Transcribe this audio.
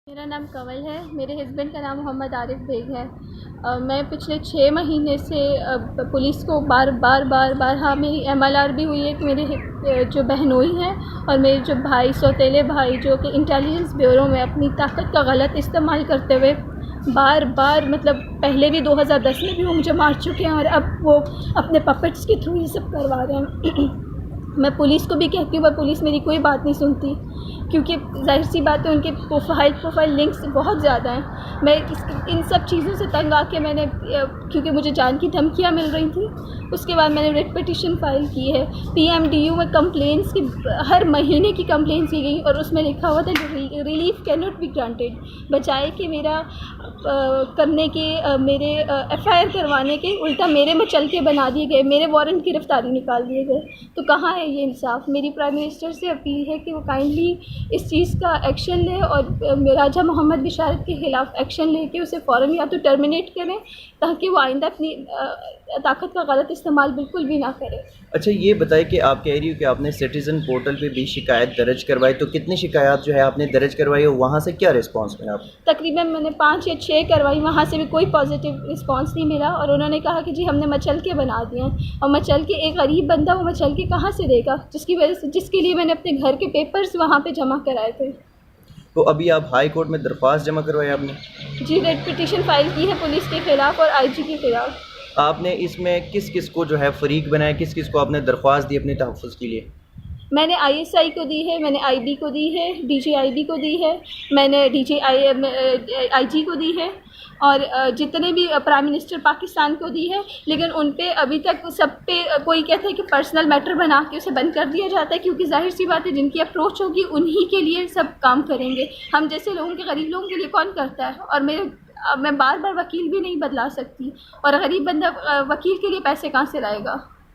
मेरा नाम कंवल है। मेरे हस्बैंड का नाम मोहम्मद आरिफ बेग है। मैं पिछले 6 महीने से पुलिस को बार बार हाँ, मेरी MLR भी हुई है कि मेरे जो बहनोई हैं और मेरे जो भाई सौतेले भाई जो कि इंटेलिजेंस ब्यूरो में अपनी ताकत का गलत इस्तेमाल करते हुए बार मतलब पहले भी 2010 में भी वो मुझे मार चुके हैं और अब वो अपने पपेट्स के थ्रू ये सब करवा रहे हैं। मैं पुलिस को भी कहती हूँ पर पुलिस मेरी कोई बात नहीं सुनती, क्योंकि ज़ाहिर सी बात है उनके प्रोफाइल लिंक्स बहुत ज़्यादा हैं। मैं इन सब चीज़ों से तंग आके मैंने क्योंकि मुझे जान की धमकियाँ मिल रही थी, उसके बाद मैंने रिट पिटीशन फ़ाइल की है। PMDU में कंप्लेंट्स की हर महीने की कंप्लेंट्स की गई और उसमें लिखा हुआ था relief can not be granted, बजाय कि मेरा करने के मेरे FIR करवाने के उल्टा मेरे में चल के बना दिए गए, मेरे वारंट गिरफ्तारी निकाल दिए गए। तो कहाँ है ये इंसाफ? मेरी प्राइम मिनिस्टर से अपील है कि वो काइंडली इस चीज़ का एक्शन ले और राजा मोहम्मद बिशारत के ख़िलाफ़ एक्शन लेके उसे फ़ौरन या तो टर्मिनेट करें ताकि वो आइंदा अपनी ताकत का गलत इस्तेमाल बिल्कुल भी ना करे। अच्छा, ये बताएं कि आप कह रही हो कि आपने सिटीज़न पोर्टल पे भी शिकायत दर्ज करवाई, तो कितनी शिकायत जो है आपने दर्ज करवाई और वहाँ से क्या रिस्पांस मिला आप? तकरीबन मैंने 5 या 6 करवाई, वहाँ से भी कोई पॉजिटिव रिस्पांस नहीं मिला और उन्होंने कहा कि जी हमने मचल के बना दिए हैं। और मचल के एक गरीब बंदा वो मचल के कहाँ से देगा, जिसकी वजह से जिसके लिए मैंने अपने घर के पेपर्स वहाँ पे जमा कराए थे। तो अभी आप हाई कोर्ट में दरख्वास्त जमा करवाई आपने? जी, रेड पिटीशन फाइल की है पुलिस के ख़िलाफ़ और IG के ख़िलाफ़। आपने इसमें किस किस को जो है फ़रीक बनाया, किस किस को आपने दरख्वास्त दी अपने तहफ़्फ़ुज़ के लिए? मैंने ISI को दी है, मैंने IB को दी है, DJIB को दी है, मैंने IG को दी है और जितने भी प्राइम मिनिस्टर पाकिस्तान को दी है। लेकिन उन पे अभी तक सब पे कोई कहता है कि पर्सनल मैटर बना के उसे बंद कर दिया जाता है, क्योंकि जाहिर सी बात है जिनकी अप्रोच होगी उन्हीं के लिए सब काम करेंगे। हम जैसे लोगों के, गरीब लोगों के लिए कौन करता है? और मैं बार बार वकील भी नहीं बदला सकती और गरीब बंदा वकील के लिए पैसे कहाँ से लाएगा?